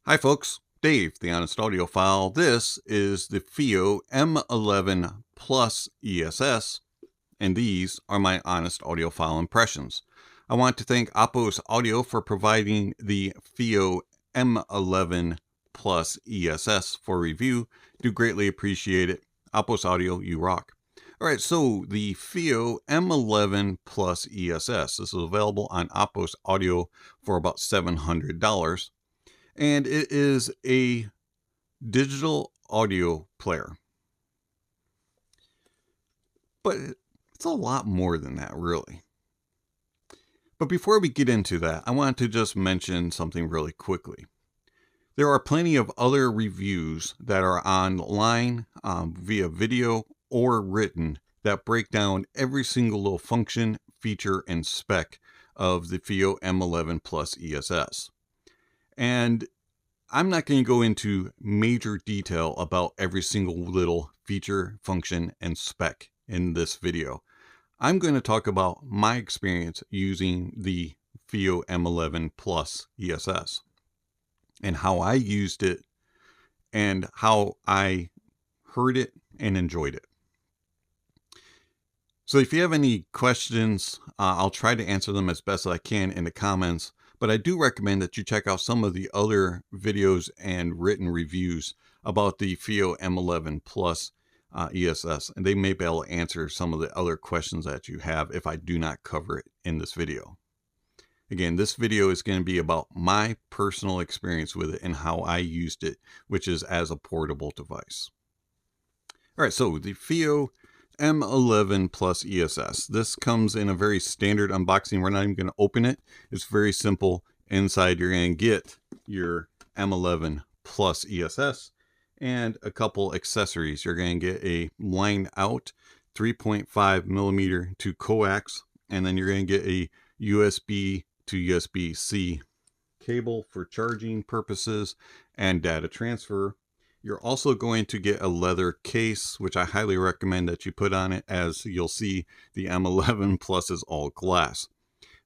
Hi folks, Dave, the Honest Audiophile. This is the Fiio M11 Plus ESS, and these are my Honest Audiophile impressions. I want to thank Apos Audio for providing the Fiio M11 Plus ESS for review. Do greatly appreciate it. Apos Audio, you rock. Alright, so the Fiio M11 Plus ESS. This is available on Apos Audio for about $700. And it is a digital audio player. But it's a lot more than that, really. But before we get into that, I want to just mention something really quickly. There are plenty of other reviews that are online via video or written that break down every single little function, feature, and spec of the Fiio M11 Plus ESS. And I'm not going to go into major detail about every single little feature, function, and spec in this video. I'm going to talk about my experience using the Fiio M11 Plus ESS and how I used it and how I heard it and enjoyed it. So if you have any questions, I'll try to answer them as best as I can in the comments. But I do recommend that you check out some of the other videos and written reviews about the Fiio M11 Plus ESS, and they may be able to answer some of the other questions that you have if I do not cover it in this video. Again, this video is going to be about my personal experience with it and how I used it, which is as a portable device. All right, so the Fiio M11 Plus ESS. This comes in a very standard unboxing. We're not even going to open it. It's very simple. Inside, you're going to get your M11 Plus ESS and a couple accessories. You're going to get a line out 3.5 millimeter to coax, and then you're going to get a USB to USB-C cable for charging purposes and data transfer. You're also going to get a leather case, which I highly recommend that you put on it, as you'll see the M11 Plus is all glass.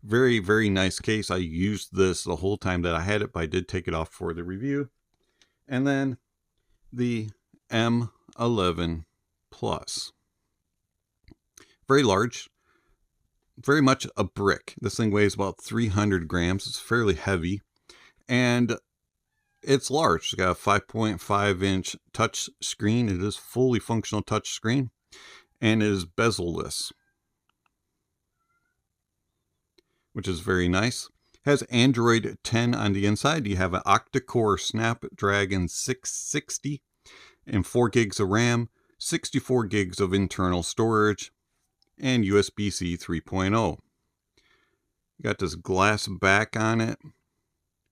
Very, very nice case. I used this the whole time that I had it, but I did take it off for the review. And then the M11 Plus. Very large, very much a brick. This thing weighs about 300 grams. It's fairly heavy. And it's large. It's got a 5.5-inch touch screen. It is fully functional touch screen, and it is bezel-less, which is very nice. It has Android 10 on the inside. You have an octa-core Snapdragon 660 and 4 gigs of RAM, 64 gigs of internal storage, and USB-C 3.0. You got this glass back on it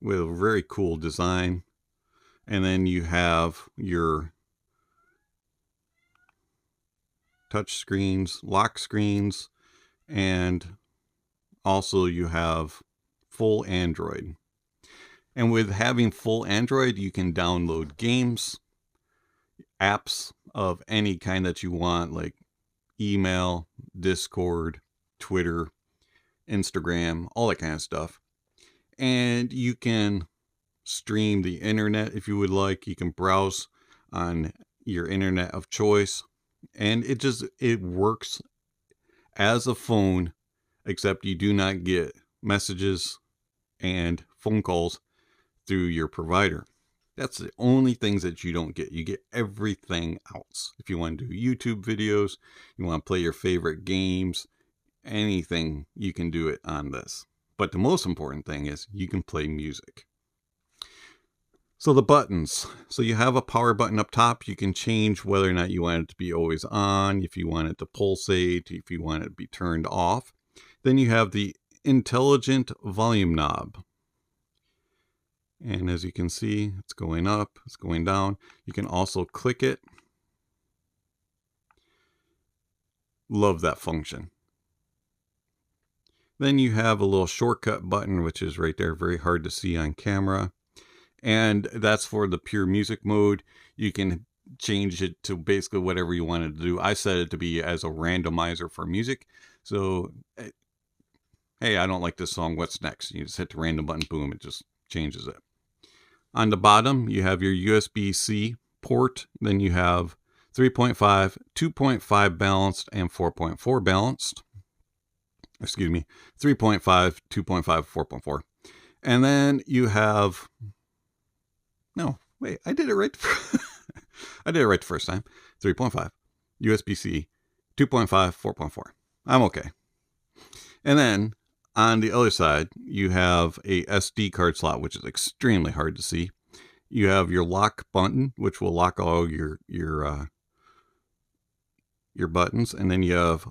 with a very cool design. And then you have your touch screens, lock screens, and also you have full Android. And with having full Android, you can download games, apps of any kind that you want, like email, Discord, Twitter, Instagram, all that kind of stuff. And you can stream the internet if you would like. You can browse on your internet of choice, and it works as a phone, except you do not get messages and phone calls through your provider. That's the only things that you don't get. You get everything else. If you want to do YouTube videos, you want to play your favorite games, anything, you can do it on this. But the most important thing is you can play music. So the buttons. So you have a power button up top. You can change whether or not you want it to be always on, if you want it to pulsate, if you want it to be turned off. Then you have the intelligent volume knob. And as you can see, it's going up, it's going down. You can also click it. Love that function. Then you have a little shortcut button, which is right there, very hard to see on camera. And that's for the pure music mode. You can change it to basically whatever you want it to do. I set it to be as a randomizer for music. So, hey, I don't like this song. What's next? You just hit the random button, boom, it just changes it. On the bottom, you have your USB-C port. Then you have 3.5, 2.5 balanced, and 4.4 balanced. Excuse me, 3.5, 2.5, 4.4. And then you have, no, wait, I did it right. I did it right the first time. 3.5, USB-C, 2.5, 4.4. I'm okay. And then on the other side, you have a SD card slot, which is extremely hard to see. You have your lock button, which will lock all your buttons, and then you have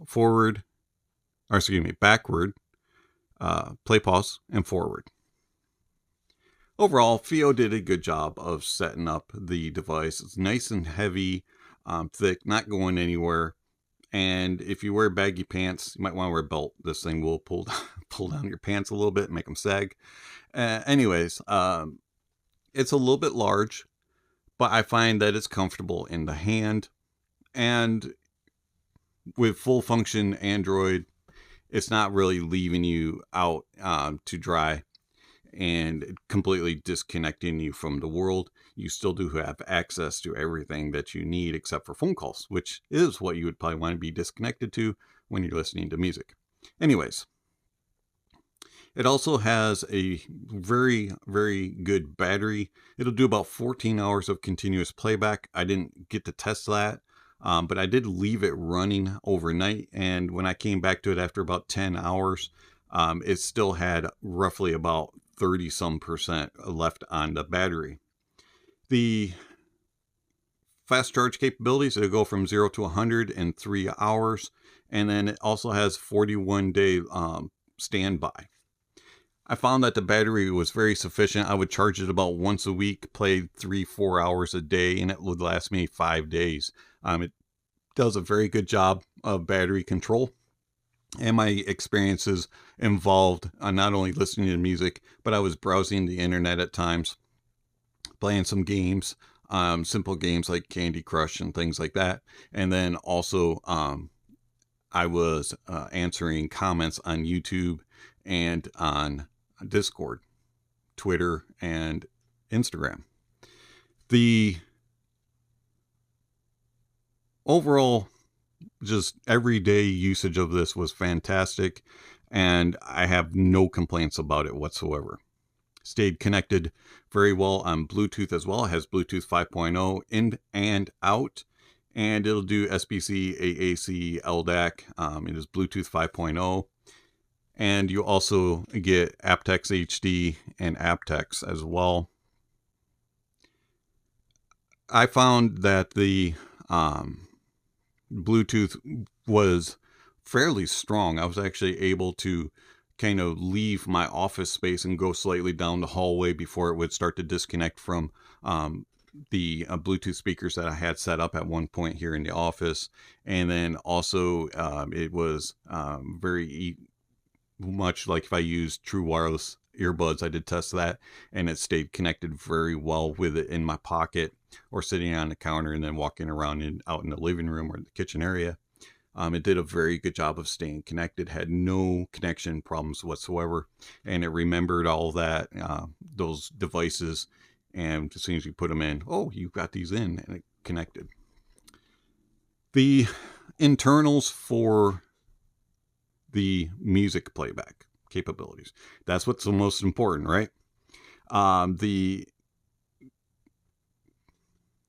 backward, play, pause, and forward. Overall, Fiio did a good job of setting up the device. It's nice and heavy, thick, not going anywhere. And if you wear baggy pants, you might want to wear a belt. This thing will pull down your pants a little bit and make them sag. Anyways, it's a little bit large, but I find that it's comfortable in the hand. And with full function Android, it's not really leaving you out to dry and completely disconnecting you from the world. You still do have access to everything that you need except for phone calls, which is what you would probably want to be disconnected to when you're listening to music. Anyways, it also has a very, very good battery. It'll do about 14 hours of continuous playback. I didn't get to test that, but I did leave it running overnight. And when I came back to it after about 10 hours, it still had roughly about 30% left on the battery. The fast charge capabilities, it'll go from 0 to 100 in 3 hours. And then it also has 41-day standby. I found that the battery was very sufficient. I would charge it about once a week, play 3-4 hours a day, and it would last me 5 days. It does a very good job of battery control. And my experiences involved not only listening to music, but I was browsing the internet at times, playing some games, simple games like Candy Crush and things like that. And then also I was answering comments on YouTube and on Discord, Twitter, and Instagram. The overall just everyday usage of this was fantastic, and I have no complaints about it whatsoever. Stayed connected very well on Bluetooth as well. It has Bluetooth 5.0 in and out, and it'll do SBC, AAC, LDAC. It is Bluetooth 5.0, and you also get aptX HD and aptX as well. I found that the Bluetooth was fairly strong. I was actually able to kind of leave my office space and go slightly down the hallway before it would start to disconnect from the Bluetooth speakers that I had set up at one point here in the office. And then also it was very much like if I used true wireless earbuds. I did test that, and it stayed connected very well with it in my pocket or sitting on the counter and then walking around out in the living room or the kitchen area. It did a very good job of staying connected, had no connection problems whatsoever, and it remembered all that, those devices, and as soon as you put them in, oh, you've got these in, and it connected. The internals for the music playback capabilities, that's what's the most important, right? The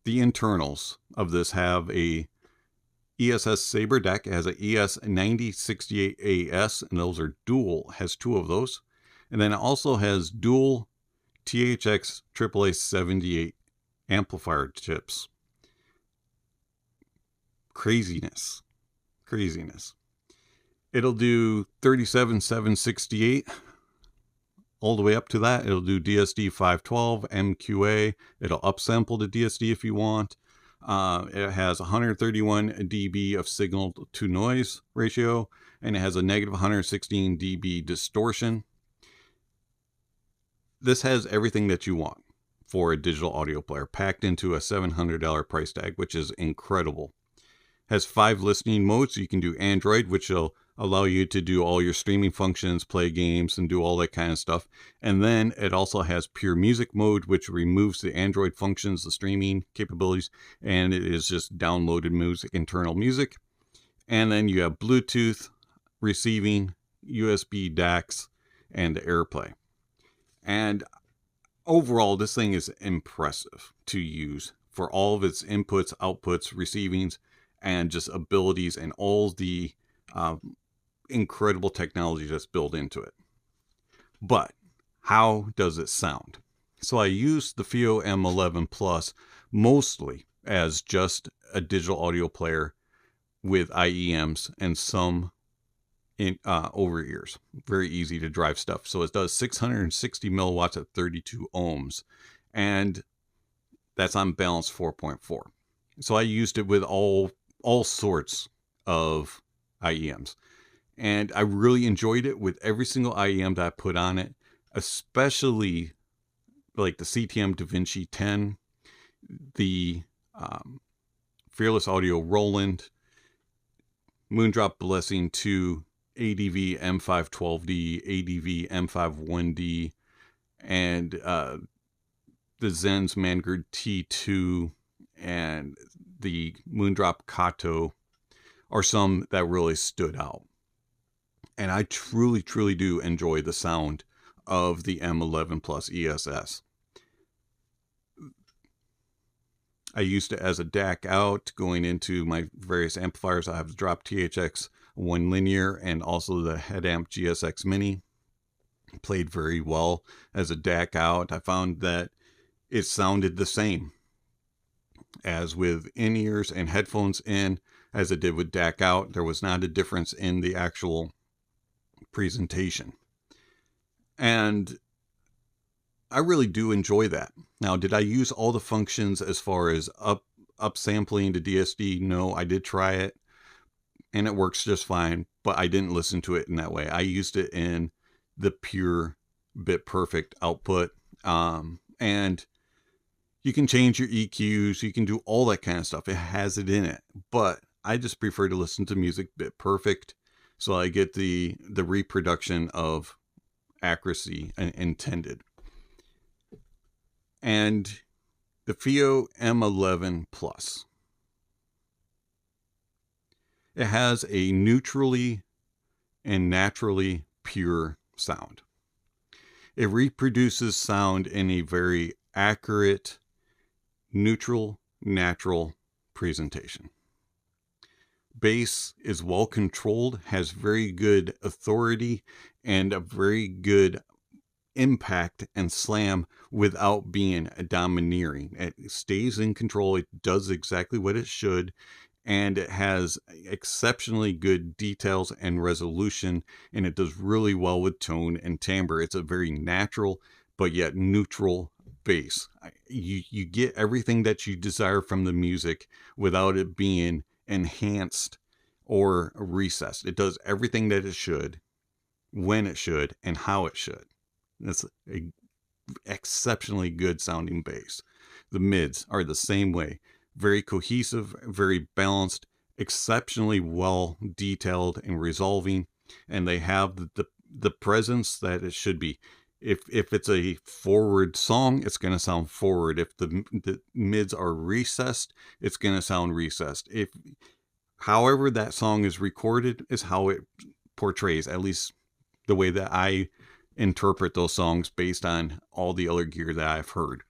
internals of this have a ESS Sabre deck. It has a ES9068AS, and those are dual, has two of those. And then it also has dual THX AAA 78 amplifier chips. Craziness. It'll do 37768 all the way up to that. It'll do DSD 512, MQA. It'll upsample the DSD if you want. It has 131 dB of signal to noise ratio, and it has a negative 116 dB distortion. This has everything that you want for a digital audio player packed into a $700 price tag, which is incredible. Has 5 listening modes. So you can do Android, which will allow you to do all your streaming functions, play games, and do all that kind of stuff. And then it also has pure music mode, which removes the Android functions, the streaming capabilities, and it is just downloaded music, internal music. And then you have Bluetooth, receiving, USB DACs, and AirPlay. And overall, this thing is impressive to use for all of its inputs, outputs, receivings, and just abilities, and all the incredible technology that's built into it. But how does it sound? So I used the Fiio M11 Plus mostly as just a digital audio player with IEMs and some over ears. Very easy to drive stuff. So it does 660 milliwatts at 32 ohms, and that's on balance 4.4. So I used it with all sorts of IEMs, and I really enjoyed it with every single IEM that I put on it, especially like the CTM DaVinci 10, the Fearless Audio Roland, Moondrop Blessing 2, ADV M512D, ADV M51D, and the Zen's Mangard T2, and the Moondrop Kato are some that really stood out. And I truly, truly do enjoy the sound of the M11 Plus ESS. I used it as a DAC out going into my various amplifiers. I have the Drop THX 1 linear and also the Headamp GSX Mini. Played very well as a DAC out. I found that it sounded the same as with in-ears and headphones in as it did with DAC out. There was not a difference in the actual presentation. And I really do enjoy that. Now, did I use all the functions as far as upsampling to DSD? No, I did try it, and it works just fine, but I didn't listen to it in that way. I used it in the pure bit perfect output, and you can change your EQs, you can do all that kind of stuff. It has it in it, but I just prefer to listen to music bit perfect, so I get the reproduction of accuracy intended. And the Fiio M11 Plus, it has a neutrally and naturally pure sound. It reproduces sound in a very accurate, neutral, natural presentation. Bass is well controlled, has very good authority, and a very good impact and slam without being domineering. It stays in control. It does exactly what it should, and it has exceptionally good details and resolution, and it does really well with tone and timbre. It's a very natural but yet neutral bass. You get everything that you desire from the music without it being enhanced or recessed. It does everything that it should, when it should, and how it should. That's a exceptionally good sounding bass. The mids are the same way. Very cohesive, very balanced, exceptionally well detailed and resolving, and they have the presence that it should be. If it's a forward song, it's going to sound forward. If the mids are recessed, it's going to sound recessed. If however that song is recorded is how it portrays, at least the way that I interpret those songs based on all the other gear that I've heard.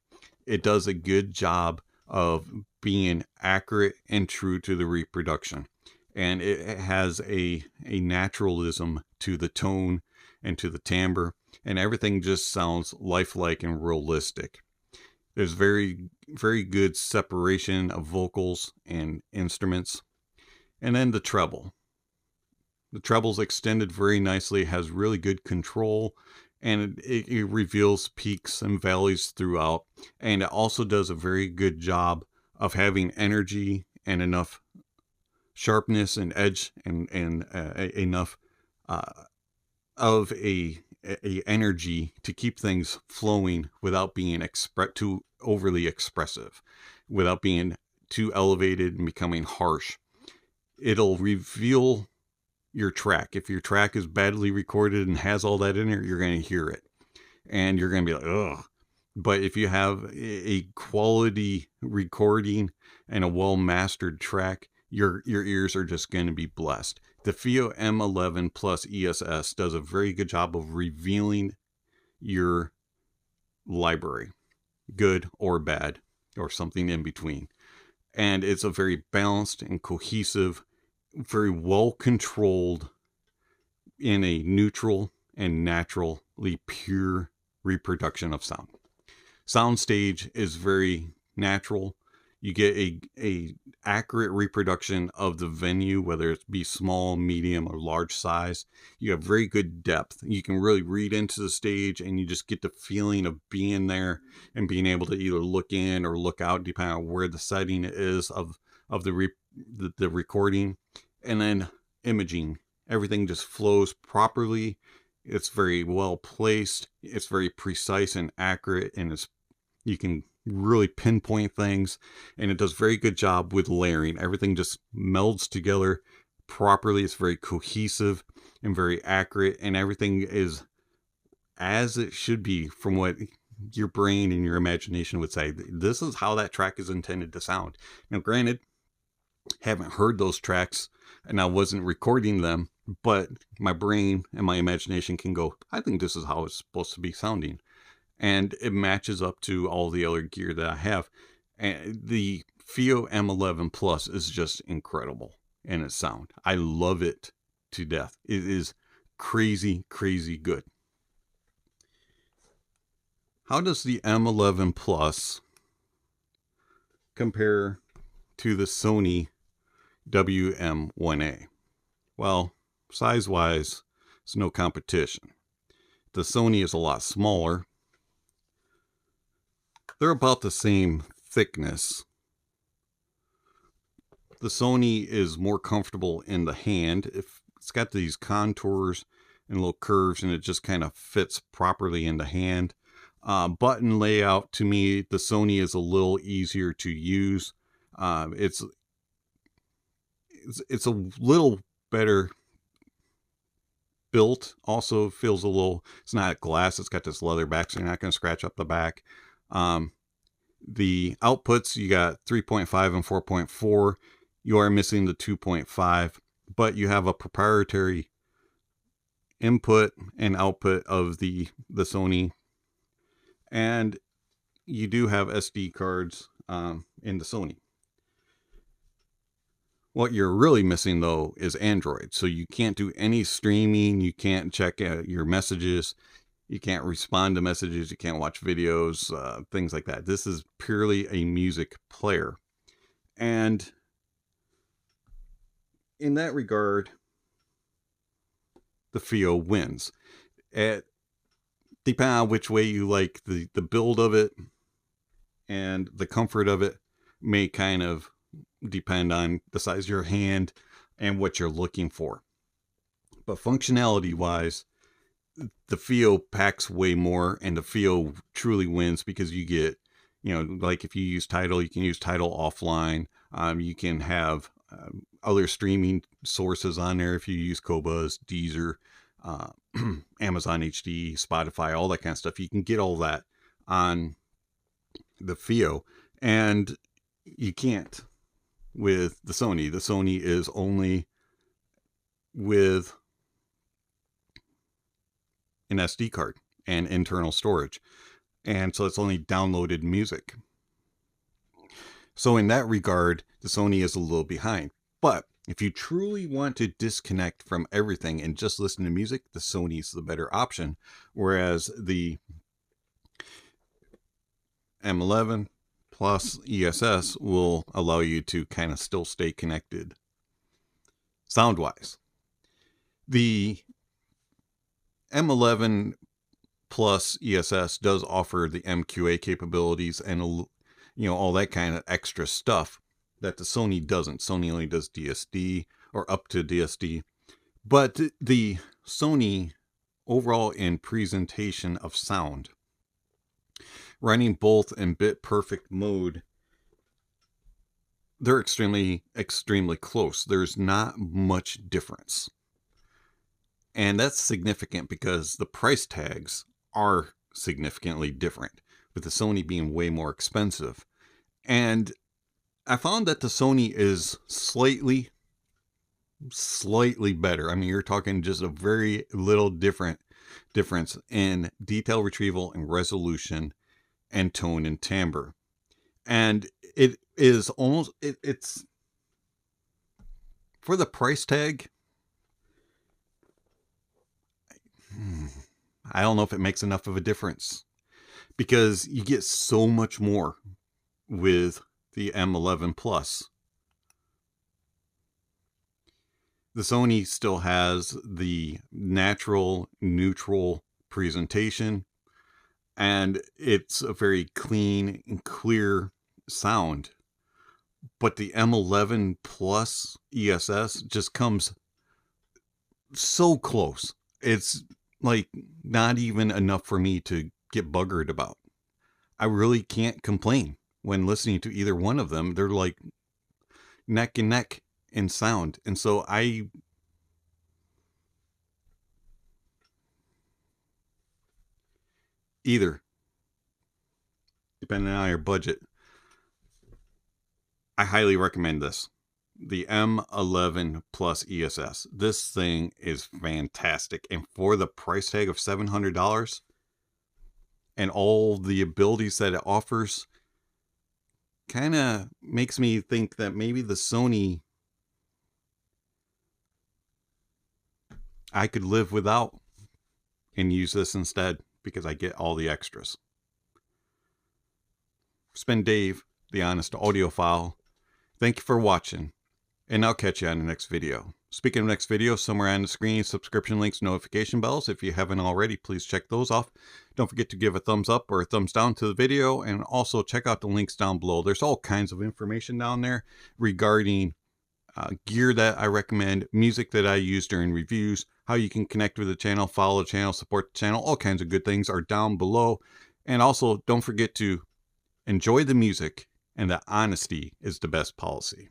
It does a good job of being accurate and true to the reproduction, and it has a naturalism to the tone and to the timbre, and everything just sounds lifelike and realistic. There's very, very good separation of vocals and instruments. And then the treble. The treble's extended very nicely, has really good control, and it reveals peaks and valleys throughout. And it also does a very good job of having energy and enough sharpness and edge and enough of a energy to keep things flowing without being too overly expressive, without being too elevated and becoming harsh. It'll reveal your track. If your track is badly recorded and has all that in there, you're going to hear it. And you're going to be like, ugh. But if you have a quality recording and a well-mastered track, your ears are just going to be blessed. The Fiio M11 plus ESS does a very good job of revealing your library, good or bad, or something in between. And it's a very balanced and cohesive, very well controlled in a neutral and naturally pure reproduction of sound. Soundstage is very natural. You get a accurate reproduction of the venue, whether it be small, medium, or large size. You have very good depth. You can really read into the stage, and you just get the feeling of being there and being able to either look in or look out, depending on where the setting is of the recording. And then imaging. Everything just flows properly. It's very well placed. It's very precise and accurate, and you can really pinpoint things, and it does a very good job with layering. Everything just melds together properly. It's very cohesive and very accurate, and everything is as it should be from what your brain and your imagination would say. This is how that track is intended to sound. Now, granted, haven't heard those tracks and I wasn't recording them, but my brain and my imagination can go, I think this is how it's supposed to be sounding. And it matches up to all the other gear that I have. And the Fiio M11 Plus is just incredible in its sound. I love it to death. It is crazy, crazy good. How does the M11 Plus compare to the Sony WM1a? Well, size-wise, it's no competition. The Sony is a lot smaller. They're about the same thickness. The Sony is more comfortable in the hand. It's got these contours and little curves, and it just kind of fits properly in the hand. Button layout, to me, the Sony is a little easier to use. It's a little better built. Also feels a little, it's not glass, it's got this leather back, so you're not going to scratch up the back. The outputs, you got 3.5 and 4.4. You are missing the 2.5, but you have a proprietary input and output of the Sony, and you do have SD cards in the Sony. What you're really missing, though, is Android. So you can't do any streaming. You can't check your messages. You can't respond to messages. You can't watch videos, things like that. This is purely a music player. And in that regard, the Fiio wins. Depending on which way you like the build of it and the comfort of it may kind of depend on the size of your hand and what you're looking for. But functionality wise, the Fiio packs way more, and the Fiio truly wins because you get, like if you use Tidal, you can use Tidal offline. You can have other streaming sources on there if you use Qobuz, Deezer, Amazon HD, Spotify, all that kind of stuff. You can get all that on the Fiio, and you can't with the Sony. The Sony is only with an SD card and internal storage, and so it's only downloaded music. So in that regard, the Sony is a little behind. But if you truly want to disconnect from everything and just listen to music, the Sony is the better option, whereas the M11 plus ESS will allow you to kind of still stay connected sound-wise. The M11 plus ESS does offer the MQA capabilities and all that kind of extra stuff that the Sony doesn't. Sony only does DSD or up to DSD. But the Sony overall in presentation of sound, running both in bit perfect mode, they're extremely, extremely close. There's not much difference. And that's significant because the price tags are significantly different, with the Sony being way more expensive. And I found that the Sony is slightly better. I mean, you're talking just a very little difference in detail retrieval and resolution and tone and timbre. And it is almost, it's for the price tag. I don't know if it makes enough of a difference, because you get so much more with the M11 Plus. The Sony still has the natural neutral presentation, and it's a very clean and clear sound. But the M11 Plus ESS just comes so close. It's like not even enough for me to get buggered about. I really can't complain when listening to either one of them. They're like neck and neck in sound. And so either, depending on your budget, I highly recommend this. The M11 Plus ESS. This thing is fantastic. And for the price tag of $700 and all the abilities that it offers, kind of makes me think that maybe the Sony I could live without and use this instead, because I get all the extras. It's been Dave, the Honest Audiophile. Thank you for watching, and I'll catch you on the next video. Speaking of next video, somewhere on the screen, subscription links, notification bells. If you haven't already, please check those off. Don't forget to give a thumbs up or a thumbs down to the video, and also check out the links down below. There's all kinds of information down there regarding gear that I recommend, music that I use during reviews, how you can connect with the channel, follow the channel, support the channel. All kinds of good things are down below. And also, don't forget to enjoy the music, and that honesty is the best policy.